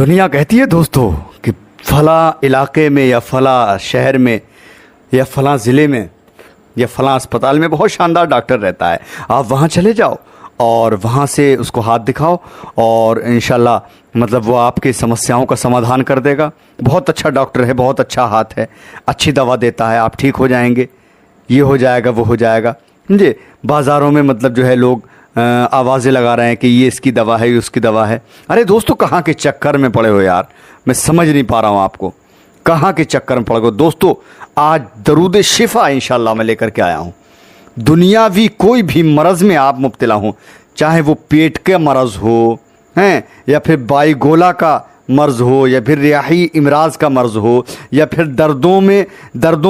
दुनिया कहती है दोस्तों कि फला इलाके में या फला शहर में या फला ज़िले में या फला अस्पताल में बहुत शानदार डॉक्टर रहता है। आप वहाँ चले जाओ और वहाँ से उसको हाथ दिखाओ और इंशाल्लाह मतलब वो आपकी समस्याओं का समाधान कर देगा। बहुत अच्छा डॉक्टर है, बहुत अच्छा हाथ है, अच्छी दवा देता है, आप ठीक हो जाएंगे, ये हो जाएगा वो हो जाएगा। समझे? बाज़ारों में मतलब जो है लोग आवाज़ें लगा रहे हैं कि ये इसकी दवा है, ये उसकी दवा है। अरे दोस्तों कहाँ के चक्कर में पड़े हो यार, मैं समझ नहीं पा रहा हूँ आपको, कहाँ के चक्कर में पड़ गए। दोस्तों आज दरूद शिफा इंशाल्लाह मैं लेकर के आया हूँ। दुनियावी कोई भी मरज़ में आप मुब्तला हों, चाहे वो पेट का मरज़ हो हैं या फिर बाईगोला का मर्ज़ हो या फिर रियाही इमराज़ का मर्ज़ हो या फिर दर्दों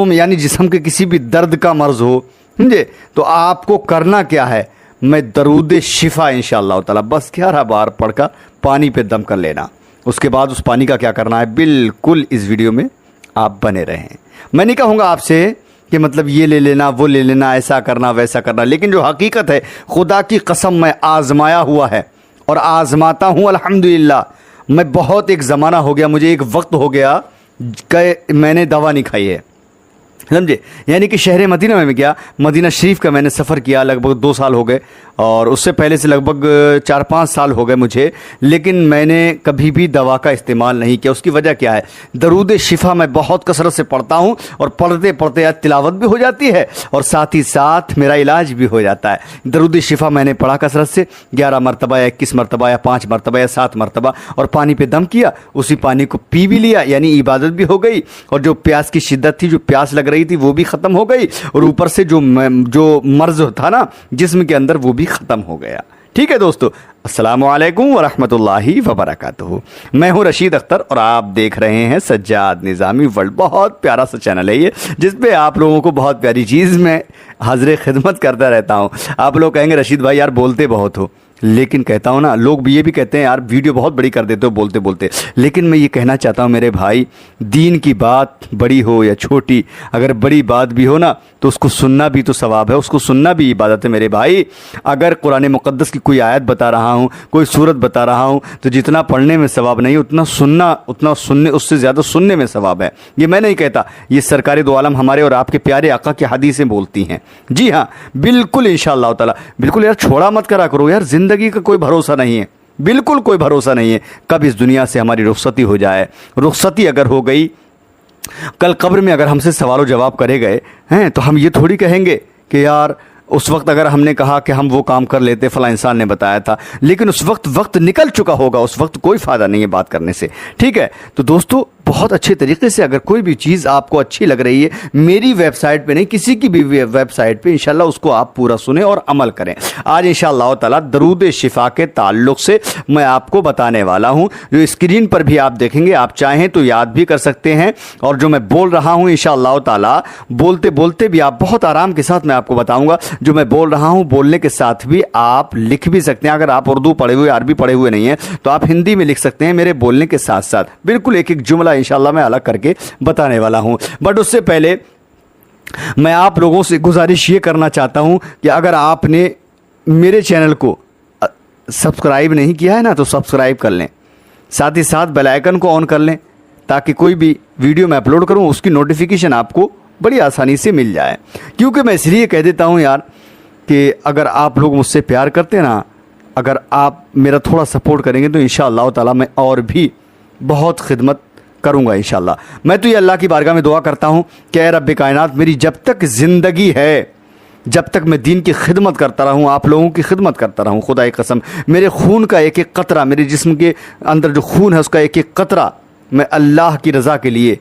में यानी जिस्म के किसी भी दर्द का मर्ज़ हो, समझे? तो आपको करना क्या है, मैं दरूद शिफा इंशाअल्लाह ताला बस 11 बार पढ़कर पानी पे दम कर लेना। उसके बाद उस पानी का क्या करना है बिल्कुल इस वीडियो में आप बने रहें। मैं नहीं कहूँगा आपसे कि मतलब ये ले लेना वो ले लेना, ऐसा करना वैसा करना, लेकिन जो हकीकत है खुदा की कसम मैं आजमाया हुआ है और आजमाता हूँ अल्हम्दुलिल्लाह। मैं बहुत एक ज़माना हो गया, मुझे एक वक्त हो गया कि मैंने दवा नहीं खाई है, समझे? यानी कि शहर मदीना में गया, मदीना शरीफ का मैंने सफ़र किया, लगभग 2 साल हो गए और उससे पहले से लगभग 4-5 साल हो गए मुझे, लेकिन मैंने कभी भी दवा का इस्तेमाल नहीं किया। उसकी वजह क्या है, दरूद शिफा मैं बहुत कसरत से पढ़ता हूँ और पढ़ते पढ़ते यार तिलावत भी हो जाती है और साथ ही साथ मेरा इलाज भी हो जाता है। दरूद शिफा मैंने पढ़ा कसरत से 11 मरतबा या 21 मरतबा या 5 मरतबा या 7 मरतबा और पानी पे दम किया, उसी पानी को पी भी लिया, यानी इबादत भी हो गई और जो प्यास की शिद्दत थी, जो प्यास लग रही थी वो भी ख़त्म हो गई और ऊपर से जो मर्ज़ था ना जिस्म के अंदर वो भी ख़त्म हो गया। ठीक है दोस्तों, अस्सलामु अलैकुम व रहमतुल्लाहि व बरकातुहू। मैं हूं रशीद अख्तर और आप देख रहे हैं सज्जाद निज़ामी वर्ल्ड। बहुत प्यारा सा चैनल है ये, जिसपे आप लोगों को बहुत प्यारी चीज़ में हाज़िर खिदमत करता रहता हूं। आप लोग कहेंगे रशीद भाई यार बोलते बहुत हो, लेकिन कहता हूँ ना, लोग भी ये भी कहते हैं यार वीडियो बहुत बड़ी कर देते हो बोलते बोलते, लेकिन मैं ये कहना चाहता हूँ मेरे भाई, दीन की बात बड़ी हो या छोटी, अगर बड़ी बात भी हो ना तो उसको सुनना भी तो सवाब है, उसको सुनना भी इबादत है मेरे भाई। अगर कुरान मुक़द्दस की कोई आयत बता रहा हूँ, कोई सूरत बता रहा हूँ, तो जितना पढ़ने में सवाब नहीं उतना सुनने उससे ज़्यादा सुनने में सवाब है। ये मैं नहीं कहता, ये सरकारी दो आलम हमारे और आपके प्यारे आका की हदीसें बोलती हैं। जी हाँ बिल्कुल इंशाअल्लाह ताला। बिल्कुल यार छोड़ा मत करा करो यार, ज़िंदगी का कोई भरोसा नहीं है, बिल्कुल कोई भरोसा नहीं है कब इस दुनिया से हमारी रुखसती हो जाए। रुखसती अगर हो गई, कल कब्र में अगर हमसे सवाल जवाब करे गए हैं तो हम ये थोड़ी कहेंगे कि यार उस वक्त अगर हमने कहा कि हम वो काम कर लेते, फला इंसान ने बताया था, लेकिन उस वक्त निकल चुका होगा, उस वक्त कोई फ़ायदा नहीं है बात करने से। ठीक है, तो दोस्तों बहुत अच्छे तरीके से अगर कोई भी चीज़ आपको अच्छी लग रही है, मेरी वेबसाइट पे नहीं किसी की भी वेबसाइट पे, इंशाल्लाह उसको आप पूरा सुने और अमल करें। आज इंशाल्लाह ताला दरूद शिफा के ताल्लुक़ से मैं आपको बताने वाला हूँ, जो स्क्रीन पर भी आप देखेंगे, आप चाहें तो याद भी कर सकते हैं और जो मैं बोल रहा हूँ इंशाल्लाह ताला बोलते बोलते भी आप बहुत आराम के साथ मैं आपको बताऊँगा। जो मैं बोल रहा हूँ बोलने के साथ भी आप लिख भी सकते हैं। अगर आप उर्दू पढ़े हुए, अरबी पढ़े हुए नहीं हैं तो आप हिंदी में लिख सकते हैं मेरे बोलने के साथ साथ। बिल्कुल एक एक जुमला इंशाल्लाह मैं अलग करके बताने वाला हूं। बट उससे पहले मैं आप लोगों से गुजारिश ये करना चाहता हूं कि अगर आपने मेरे चैनल को सब्सक्राइब नहीं किया है ना तो सब्सक्राइब कर लें, साथ ही साथ बेल आइकन को ऑन कर लें ताकि कोई भी वीडियो मैं अपलोड करूं उसकी नोटिफिकेशन आपको बड़ी आसानी से मिल जाए। क्योंकि मैं इसलिए कह देता हूं यार कि अगर आप लोग मुझसे प्यार करते हैं ना, अगर आप मेरा थोड़ा सपोर्ट करेंगे तो इंशाअल्लाह ताला मैं और भी बहुत खिदमत करूँगा इंशाल्लाह। मैं तो ये अल्लाह की बारगाह में दुआ करता हूँ कि ऐ रब्बे कायनात, मेरी जब तक ज़िंदगी है, जब तक मैं दीन की खिदमत करता रहूँ, आप लोगों की खिदमत करता रहूँ, खुदा की कसम मेरे खून का एक एक कतरा, मेरे जिस्म के अंदर जो खून है उसका एक एक कतरा मैं अल्लाह की रज़ा के लिए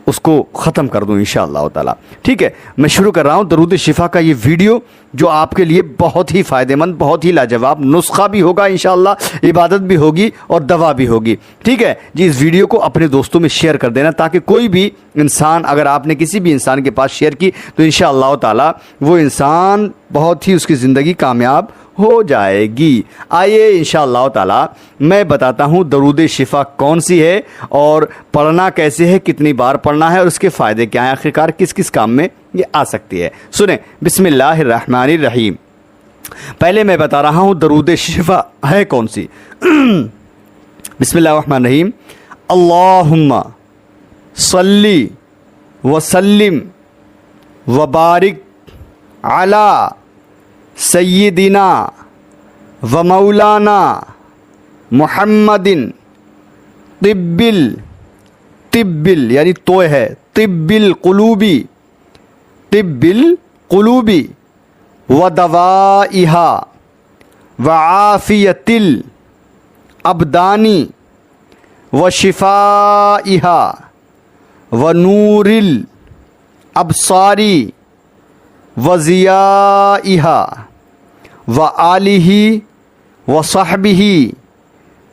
उसको ख़त्म कर दूँ इंशाअल्लाह ताला। ठीक है, मैं शुरू कर रहा हूँ दरूद शिफा का ये वीडियो, जो आपके लिए बहुत ही फ़ायदेमंद, बहुत ही लाजवाब नुस्खा भी होगा इंशाअल्लाह, इबादत भी होगी और दवा भी होगी। ठीक है जी, इस वीडियो को अपने दोस्तों में शेयर कर देना ताकि कोई भी इंसान, अगर आपने किसी भी इंसान के पास शेयर की तो इंशाअल्लाह ताला वो इंसान बहुत ही उसकी ज़िंदगी कामयाब हो जाएगी। आइए इंशाअल्लाह ताला मैं बताता हूँ दरूद शिफा कौन सी है और पढ़ना कैसे है, कितनी बार पढ़ना है और उसके फ़ायदे क्या हैं, आखिरकार किस किस काम में ये आ सकती है। सुने, बिस्मिल्लाहिर्रहमानिर्रहीम। पहले मैं बता रहा हूँ दरूद शिफा है कौन सी। बिस्मिल्लाहिर्रहमानिर्रहीम। अल्लाहुम्मा सल्ली व सल्लिम व बारिक अला सय्यिदिना व मौलाना मुहम्मदिन तिब्बिल यानी तो है तिब्बिल कुलूबी व दवाइहा व आफियतिल अबदानी व शिफाइहा व नूरिल अबसारी व ज़ियाइहा व आलिही व सहबिही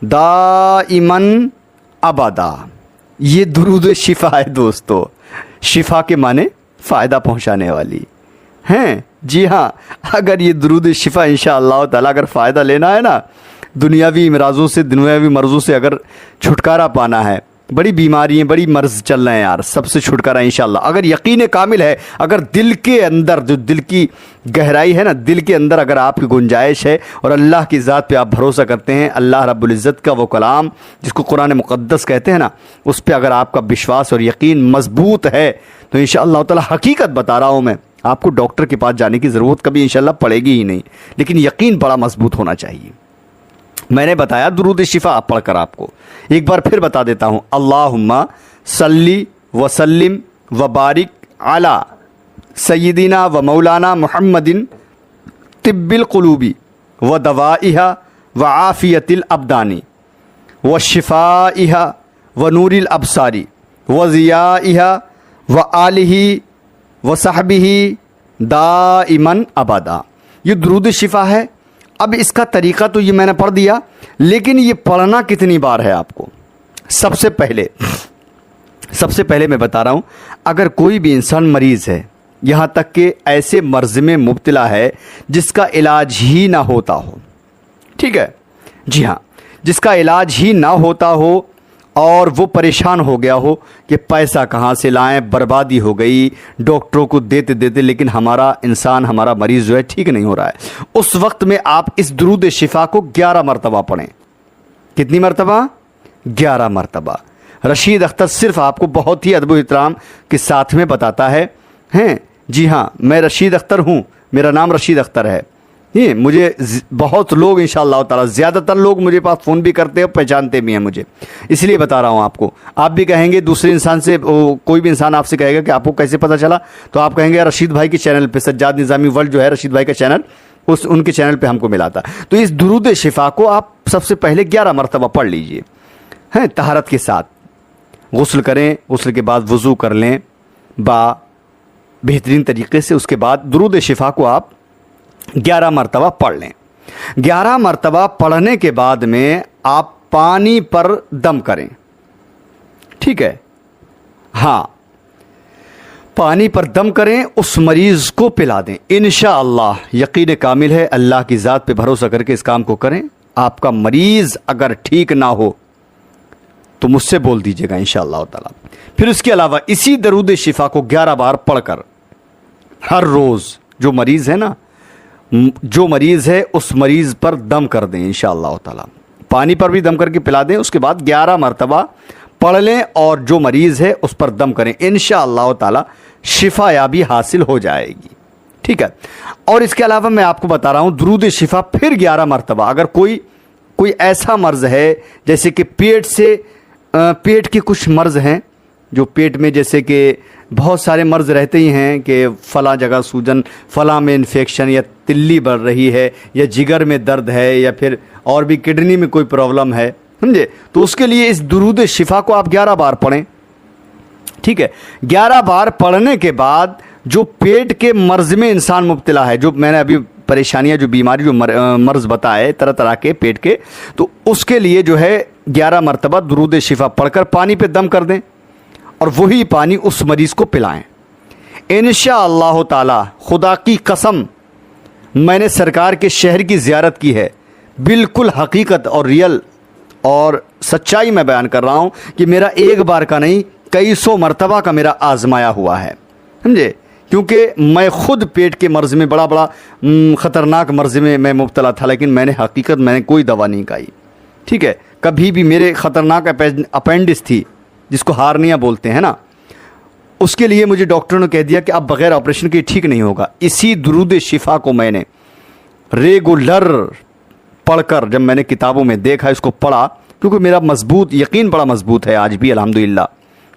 दाइमन अबदा। ये दुरूद शिफा है दोस्तों। शिफा के माने फ़ायदा पहुंचाने वाली हैं। जी हाँ, अगर ये दुरूद शिफा इंशाअल्लाह ताला अगर फ़ायदा लेना है ना, दुनियावी इमराज़ों से, दुनियावी मर्ज़ों से अगर छुटकारा पाना है, बड़ी बीमारियाँ, बड़ी मर्ज़ चल रहे हैं यार, सबसे छुटकारा इंशाअल्लाह अगर यकीन कामिल है, अगर दिल के अंदर जो दिल की गहराई है ना, दिल के अंदर अगर आपकी गुंजाइश है और अल्लाह की ज़ात पे आप भरोसा करते हैं, अल्लाह रब्बुल इज़्ज़त का वो कलाम जिसको कुरान मुक़द्दस कहते हैं ना, उस पर अगर आपका विश्वास और यकीन मज़बूत है तो इंशाअल्लाह ताला हकीकत बता रहा हूँ मैं, आपको डॉक्टर के पास जाने की ज़रूरत कभी इंशाअल्लाह पड़ेगी ही नहीं, लेकिन यकीन बड़ा मज़बूत होना चाहिए। मैंने बताया दुरूद शिफा पढ़कर आपको एक बार फिर बता देता हूँ। अल्लाहुम्मा सल्ली व सल्लिम व बारिक अला सय्यिदिना व मौलाना मुहम्मदिन तिब्बिल कुलूबी व दवाइहा व आफियतिल अबदानी व शिफाइहा व नूरिल अबसारी व ज़ियाइहा व आलिही व सहबिही दाइमन अबदा। ये दुरूद शिफा है। अब इसका तरीक़ा तो ये मैंने पढ़ दिया, लेकिन ये पढ़ना कितनी बार है आपको। सबसे पहले मैं बता रहा हूँ, अगर कोई भी इंसान मरीज़ है, यहाँ तक कि ऐसे मर्ज़ में मुब्तला है जिसका इलाज ही ना होता हो, ठीक है, जी हाँ, जिसका इलाज ही ना होता हो और वो परेशान हो गया हो कि पैसा कहाँ से लाएं, बर्बादी हो गई डॉक्टरों को देते देते, लेकिन हमारा इंसान, हमारा मरीज़ जो है ठीक नहीं हो रहा है, उस वक्त में आप इस दुरूद शिफा को 11 मरतबा पढ़ें। कितनी मरतबा? 11 मरतबा। रशीद अख्तर सिर्फ आपको बहुत ही अदब एहतराम के साथ में बताता है, हैं जी हाँ, मैं रशीद अख्तर हूँ, मेरा नाम रशीद अख्तर है। ये मुझे बहुत लोग इंशाअल्लाह ताला, ज़्यादातर लोग मुझे पास फ़ोन भी करते हैं, पहचानते भी हैं मुझे, इसलिए बता रहा हूँ आपको। आप भी कहेंगे दूसरे इंसान से, कोई भी इंसान आपसे कहेगा कि आपको कैसे पता चला, तो आप कहेंगे रशीद भाई के चैनल पे, सज्जाद निज़ामी वर्ल्ड जो है रशीद भाई का चैनल, उनके चैनल पे हमको मिला था। तो इस दुरूद शिफा को आप सबसे पहले 11 मरतबा पढ़ लीजिए, हैं, तहारत के साथ। गुस्ल करें, गुस्ल के बाद वज़ू कर लें बेहतरीन तरीके से। उसके बाद दुरूद शिफा को आप 11 मरतबा पढ़ लें। 11 मरतबा पढ़ने के बाद में आप पानी पर दम करें, ठीक है, हाँ, पानी पर दम करें, उस मरीज़ को पिला दें। इंशाअल्लाह यकीन कामिल है, अल्लाह की ज़ात पे भरोसा करके इस काम को करें। आपका मरीज़ अगर ठीक ना हो तो मुझसे बोल दीजिएगा इंशाअल्लाह ताला। फिर उसके अलावा इसी दरूद शिफा को 11 बार पढ़कर हर रोज़ जो मरीज़ है ना, जो मरीज़ है उस मरीज़ पर दम कर दें इंशाअल्लाह ताला। पानी पर भी दम करके पिला दें, उसके बाद 11 मरतबा पढ़ लें और जो मरीज़ है उस पर दम करें, इंशाअल्लाह ताला शिफा याबी हासिल हो जाएगी, ठीक है। और इसके अलावा मैं आपको बता रहा हूँ दुरूद शिफा फिर 11 मरतबा। अगर कोई ऐसा मर्ज़ है जैसे कि पेट के कुछ मर्ज़ हैं, जो पेट में, जैसे कि बहुत सारे मर्ज़ रहते ही हैं कि फ़लाँ जगह सूजन, फ़लाँ में इन्फेक्शन, या तिल्ली बढ़ रही है, या जिगर में दर्द है, या फिर और भी किडनी में कोई प्रॉब्लम है, समझे, तो उसके लिए इस दुरूद शिफा को आप 11 बार पढ़ें, ठीक है। 11 बार पढ़ने के बाद जो पेट के मर्ज़ में इंसान मुब्तला है, जो मैंने अभी परेशानियां, जो बीमारी, जो मर्ज़ बताए तरह तरह के पेट के, तो उसके लिए जो है 11 मरतबा दुरूद शिफा पढ़कर पानी पे दम कर दें और वही पानी उस मरीज़ को पिलाएं। इंशाअल्लाह ताला, खुदा की कसम, मैंने सरकार के शहर की ज़ियारत की है, बिल्कुल हकीकत और रियल और सच्चाई मैं बयान कर रहा हूँ कि मेरा एक बार का नहीं, कई सौ मरतबा का मेरा आजमाया हुआ है, समझे, क्योंकि मैं ख़ुद पेट के मर्ज़ में, बड़ा ख़तरनाक मर्ज़ में मैं मुब्तला था, लेकिन मैंने कोई दवा नहीं खाई, ठीक है, कभी भी मेरे ख़तरनाक अपेंडिक्स थी, जिसको हार्निया बोलते हैं ना, उसके लिए मुझे डॉक्टरों ने कह दिया कि अब बग़ैर ऑपरेशन के ठीक नहीं होगा। इसी दुरूद शिफा को मैंने रेगुलर पढ़कर, जब मैंने किताबों में देखा, इसको पढ़ा, क्योंकि मेरा मजबूत यकीन बड़ा मजबूत है आज भी अल्हम्दुलिल्लाह।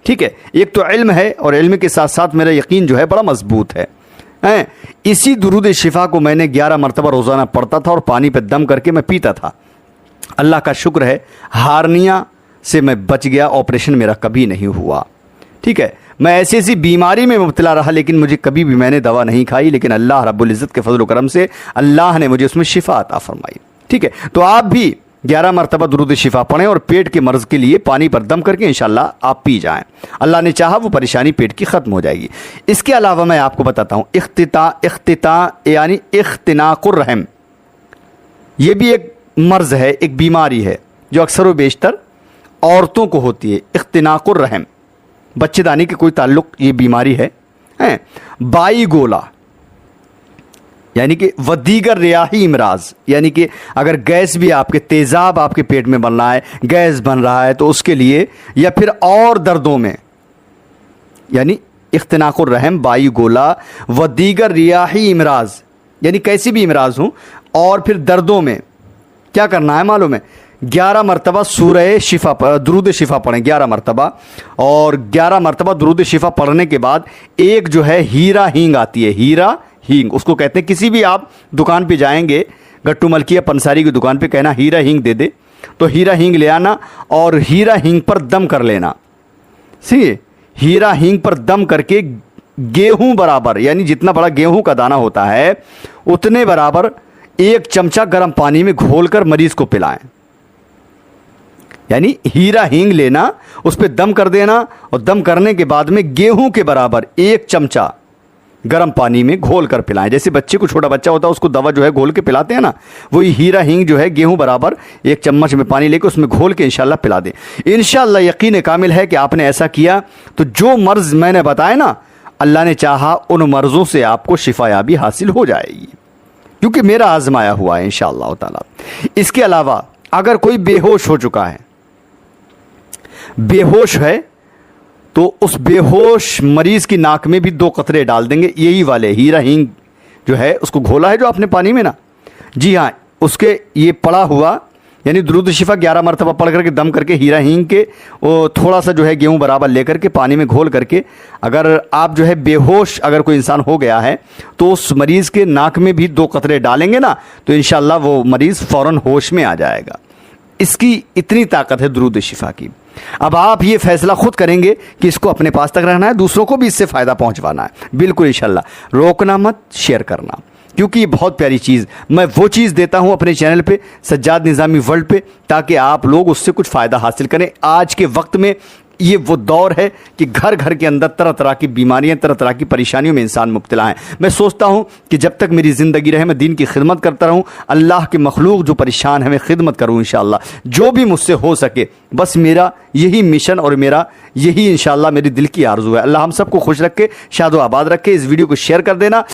ठीक है, एक तो इल्म है और इल्म के साथ साथ मेरा यकीन जो है बड़ा मजबूत है। इसी दुरूद शिफा को मैंने 11 मरतबा रोज़ाना पढ़ता था और पानी पे दम करके मैं पीता था। अल्लाह का शुक्र है, हार्निया से मैं बच गया, ऑपरेशन मेरा कभी नहीं हुआ। ठीक है, मैं ऐसी ऐसी बीमारी में मुब्तला रहा, लेकिन मुझे कभी भी मैंने दवा नहीं खाई, लेकिन अल्लाह रब्बुल इज़्ज़त के फजल करम से अल्लाह ने मुझे उसमें शिफा अता फरमाई। ठीक है, तो आप भी 11 मरतबा दुरूद शिफा पढ़ें और पेट के मर्ज़ के लिए पानी पर दम करके इंशाअल्लाह आप पी जाएं। अल्लाह ने चाहा वो परेशानी पेट की ख़त्म हो जाएगी। इसके अलावा मैं आपको बताता हूँ, इख्तिता यानी इख्तिनाकुर रहम, ये भी एक मर्ज़ है, एक बीमारी है जो अक्सर व बेशतर औरतों को होती है। इख्तिनाकुर रहम, बच्चेदानी के कोई ताल्लुक़ ये बीमारी है। बाई गोला यानी कि वदीगर रियाही इमराज, यानी कि अगर गैस भी आपके तेज़ाब आपके पेट में बन रहा है, गैस बन रहा है, तो उसके लिए, या फिर और दर्दों में, यानी इख्तिनाकुर रहम, बाई गोला, वदीगर रियाही इमराज, यानी कैसी भी इमराज हूँ, और फिर दर्दों में क्या करना है मालूम है? 11 मरतबा सूरह शिफा दुरूद शिफा पढ़ें 11 मरतबा, और 11 मरतबा दुरूद शिफा पढ़ने के बाद एक जो है हीरा हींग आती है, हीरा हींग उसको कहते हैं। किसी भी आप दुकान पे जाएंगे, गट्टू मलकी या पंसारी की दुकान पे, कहना हीरा हींग दे दे, तो हीरा हींग ले आना और हीरा हींग पर दम कर लेना। सही, हीरा हींग पर दम करके गेहूं बराबर, यानी जितना बड़ा गेहूं का दाना होता है उतने बराबर 1 चमचा गर्म पानी में घोलकर मरीज को पिलाएं। यानी हीरा हींग लेना, उस पर दम कर देना, और दम करने के बाद में गेहूं के बराबर 1 चमचा गर्म पानी में घोल कर पिलाएं। जैसे बच्चे को, छोटा बच्चा होता है, उसको दवा जो है घोल के पिलाते हैं ना, वही हीरा हींग जो है गेहूं बराबर 1 चम्मच में पानी लेकर उसमें घोल के इंशाल्लाह पिला दें। इंशाल्लाह यकीन कामिल है कि आपने ऐसा किया तो जो मर्ज़ मैंने बताया ना, अल्लाह ने चाहा उन मर्ज़ों से आपको शिफायाबी हासिल हो जाएगी, क्योंकि मेरा आजमाया हुआ है इंशाअल्लाह ताला। इसके अलावा अगर कोई बेहोश हो चुका है, बेहोश है, तो उस बेहोश मरीज की नाक में भी 2 कतरे डाल देंगे, यही वाले हीरा हींग जो है, उसको घोला है जो आपने पानी में ना, जी हाँ, उसके ये पड़ा हुआ, यानी दुरूद शिफा 11 मरतबा पढ़ करके दम करके हीरा हींग के वो थोड़ा सा जो है गेहूं बराबर लेकर के पानी में घोल करके, अगर आप जो है बेहोश अगर कोई इंसान हो गया है, तो उस मरीज़ के नाक में भी 2 कतरे डालेंगे ना, तो इंशाअल्लाह वो मरीज़ फ़ौरन होश में आ जाएगा। इसकी इतनी ताकत है दुरूद शिफा की। अब आप ये फैसला खुद करेंगे कि इसको अपने पास तक रहना है, दूसरों को भी इससे फ़ायदा पहुंचवाना है। बिल्कुल इंशाल्लाह, रोकना मत, शेयर करना, क्योंकि ये बहुत प्यारी चीज़, मैं वो चीज़ देता हूँ अपने चैनल पे सज्जाद निज़ामी वर्ल्ड पे, ताकि आप लोग उससे कुछ फ़ायदा हासिल करें। आज के वक्त में ये वो दौर है कि घर घर के अंदर तरह तरह की बीमारियां, तरह तरह की परेशानियों में इंसान मुब्तला है। मैं सोचता हूं कि जब तक मेरी ज़िंदगी रहे मैं दीन की खिदमत करता रहूं, अल्लाह के मखलूक जो परेशान है मैं खिदमत करूं इंशाअल्लाह, जो भी मुझसे हो सके। बस मेरा यही मिशन और मेरा यही इंशाअल्लाह मेरी दिल की आरज़ू है। अल्लाह हम सबको खुश रखे, शादो आबाद रखे। इस वीडियो को शेयर कर देना।